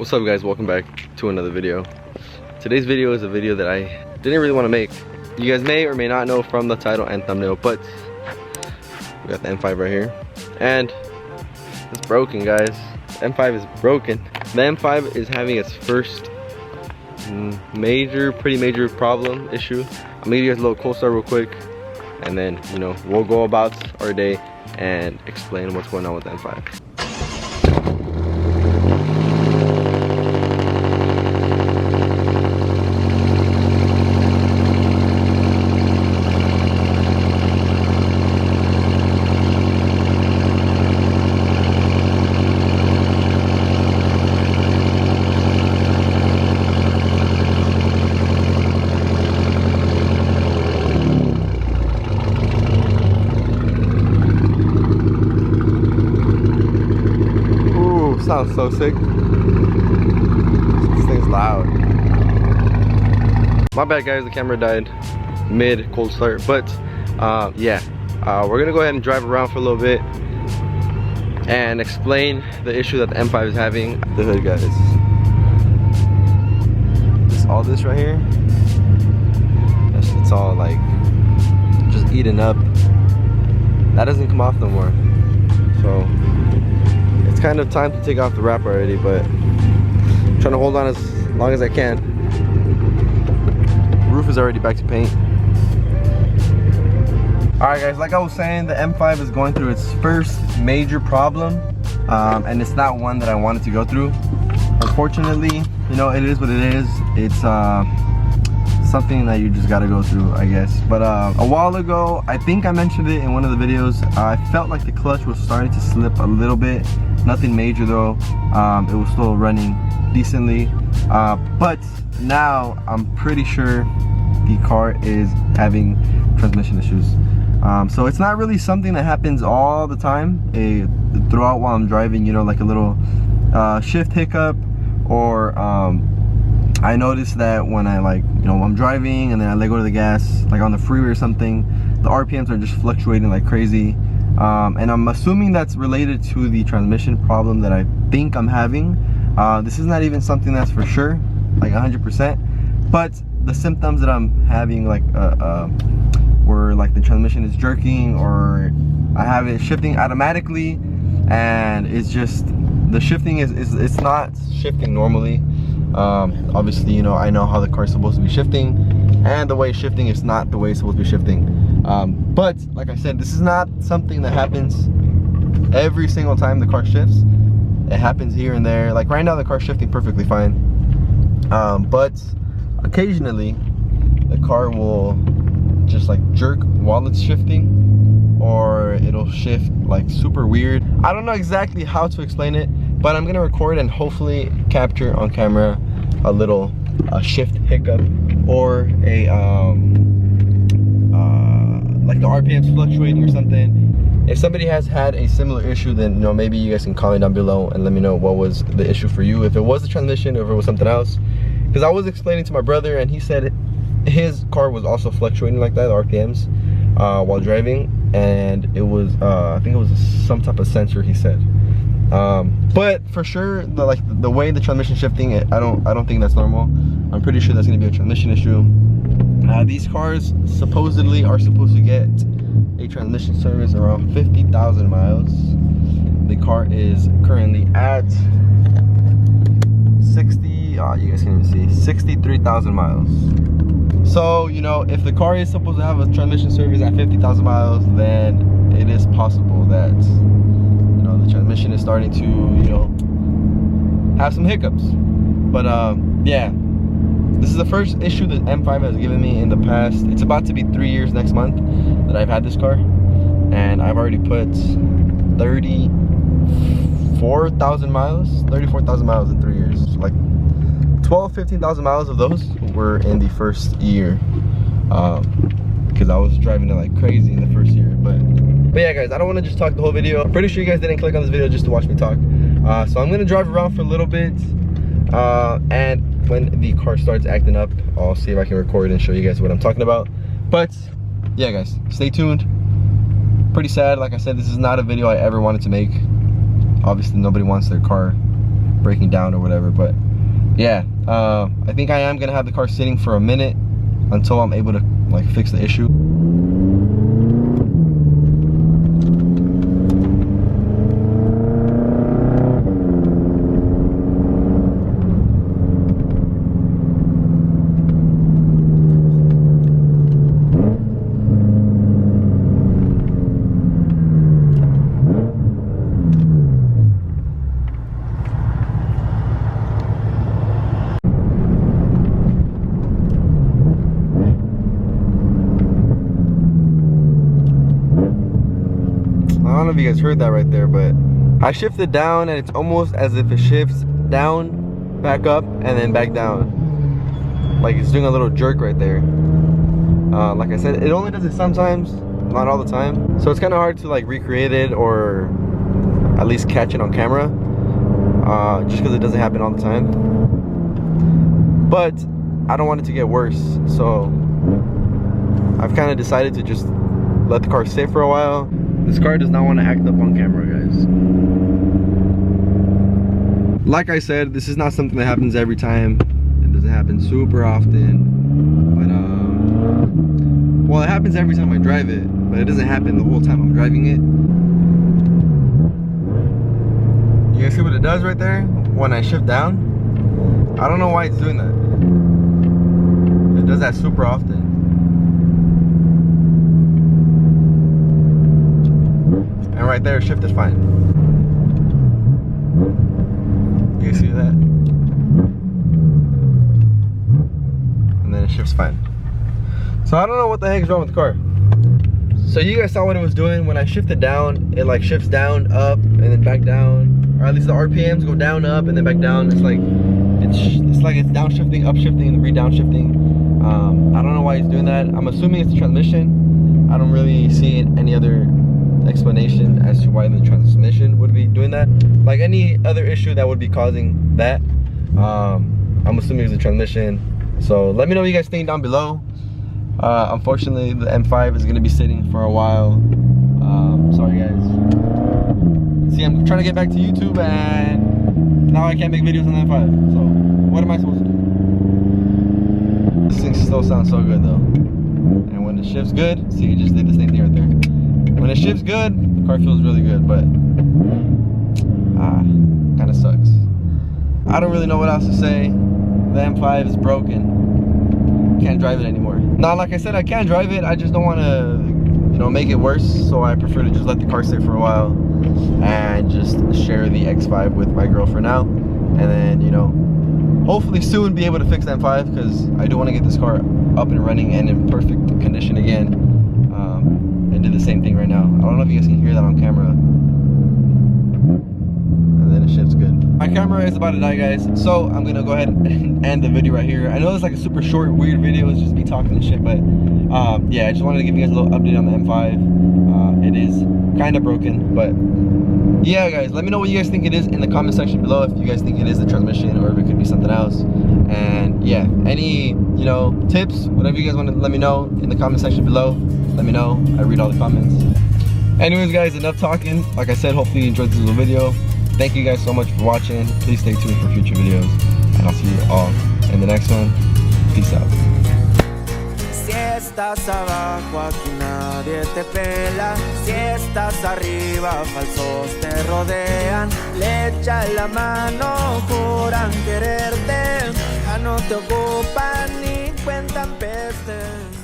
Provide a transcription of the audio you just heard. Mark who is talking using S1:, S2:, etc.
S1: What's up guys, welcome back to another video. Today's video is a video that I didn't really want to make. You guys may or may not know from the title and thumbnail, but we got the M5 right here and it's broken, guys. M5 is broken. The M5 is having its first pretty major problem issue. I'm gonna give you guys a little cold start real quick and then we'll go about our day and explain what's going on with the M5. Sounds so sick. This thing's loud. My bad guys, the camera died mid cold start, but we're gonna go ahead and drive around for a little bit and explain the issue that the M5 is having. The hood, guys. All this right here, it's all like just eaten up. That doesn't come off no more, so it's kind of time to take off the wrap already, but I'm trying to hold on as long as I can. Roof is already back to paint. Alright guys, like I was saying, the M5 is going through its first major problem, and it's not one that I wanted to go through. Unfortunately, it is what it is. It's something that you just gotta go through, I guess. But a while ago, I think I mentioned it in one of the videos, I felt like the clutch was starting to slip a little bit. Nothing major though. It was still running decently, but now I'm pretty sure the car is having transmission issues. So it's not really something that happens all the time throughout while I'm driving, like a little shift hiccup, or I noticed that when I I'm driving and then I let go of the gas, like on the freeway or something, the RPMs are just fluctuating like crazy. And I'm assuming that's related to the transmission problem that I think I'm having. This is not even something that's for sure, like 100%, but the symptoms that I'm having, where like the transmission is jerking, or I have it shifting automatically, and it's just the shifting it's not shifting normally. Obviously, I know how the car is supposed to be shifting, and the way it's shifting is not the way it's supposed to be shifting. But like I said, this is not something that happens every single time the car shifts. It happens here and there. Like right now, the car's shifting perfectly fine, but occasionally the car will just like jerk while it's shifting, or it'll shift like super weird. I don't know exactly how to explain it, but I'm gonna record and hopefully capture on camera a little shift hiccup, or a like the RPMs fluctuating or something. If somebody has had a similar issue, then maybe you guys can comment down below and let me know what was the issue for you, if it was the transmission or if it was something else. Because I was explaining to my brother and he said his car was also fluctuating like that, the RPMs, while driving, and it was I think it was some type of sensor, he said. But for sure, the way the transmission shifting, I don't think that's normal. I'm pretty sure that's gonna be a transmission issue. These cars supposedly are supposed to get a transmission service around 50,000 miles. The car is currently at 63,000 miles. So, if the car is supposed to have a transmission service at 50,000 miles, then it is possible that, the transmission is starting to, have some hiccups. But, yeah. This is the first issue that M5 has given me in the past. It's about to be 3 years next month that I've had this car. And I've already put 34,000 miles in 3 years. So like 15,000 miles of those were in the first year. Because I was driving it like crazy in the first year. But yeah guys, I don't want to just talk the whole video. I'm pretty sure you guys didn't click on this video just to watch me talk. So I'm going to drive around for a little bit. And when the car starts acting up, I'll see if I can record and show you guys what I'm talking about. But yeah guys, stay tuned. Pretty sad. Like I said, this is not a video I ever wanted to make. Obviously nobody wants their car breaking down or whatever. But yeah, I think I am gonna have the car sitting for a minute until I'm able to like fix the issue. I don't know if you guys heard that right there, but I shifted down and it's almost as if it shifts down, back up, and then back down. Like it's doing a little jerk right there. Like I said, it only does it sometimes, not all the time. So it's kind of hard to like recreate it or at least catch it on camera, just because it doesn't happen all the time. But I don't want it to get worse, so I've kind of decided to just let the car sit for a while. This car does not want to act up on camera, guys. Like I said, this is not something that happens every time. It doesn't happen super often. But, well, it happens every time I drive it, but it doesn't happen the whole time I'm driving it. You guys see what it does right there? When I shift down? I don't know why it's doing that. It does that super often. And right there, shifted fine. You see that? And then it shifts fine. So I don't know what the heck is wrong with the car. So you guys saw what it was doing when I shifted down. It like shifts down, up, and then back down. Or at least the RPMs go down, up, and then back down. It's like it's downshifting, upshifting, and re-downshifting. I don't know why it's doing that. I'm assuming it's the transmission. I don't really see any other explanation as to why the transmission would be doing that. Like any other issue that would be causing that, I'm assuming it's the transmission. So let me know what you guys think down below. Unfortunately, the M5 is going to be sitting for a while. Sorry guys. See, I'm trying to get back to YouTube and now I can't make videos on the M5. So what am I supposed to do? This thing still sounds so good though. And when it shifts good, see, it just did the same thing right there. When it shifts good, the car feels really good, but kind of sucks. I don't really know what else to say. The M5 is broken. Can't drive it anymore. Now, like I said, I can drive it. I just don't want to, you know, make it worse. So I prefer to just let the car sit for a while and just share the X5 with my girl for now. And then, you know, hopefully soon be able to fix the M5 because I do want to get this car up and running and in perfect condition again. And do the same thing right now. I don't know if you guys can hear that on camera. And then it shifts good. My camera is about to die, guys, so I'm gonna go ahead and end the video right here. I know it's like a super short, weird video. It's just me talking and shit, but yeah, I just wanted to give you guys a little update on the M5. It is kind of broken, but yeah, guys, let me know what you guys think it is in the comment section below. If you guys think it is the transmission or if it could be something else. And yeah, any, you know, tips, whatever you guys want to let me know in the comment section below. Let me know. I read all the comments. Anyways, guys, enough talking. Like I said, hopefully you enjoyed this little video. Thank you guys so much for watching. Please stay tuned for future videos, and I'll see you all in the next one. Peace out.
S2: Si estás abajo, aquí nadie te pela. Si estás arriba, falsos te rodean. Le echan la mano, juran quererte. Ya no te ocupan ni cuentan peste.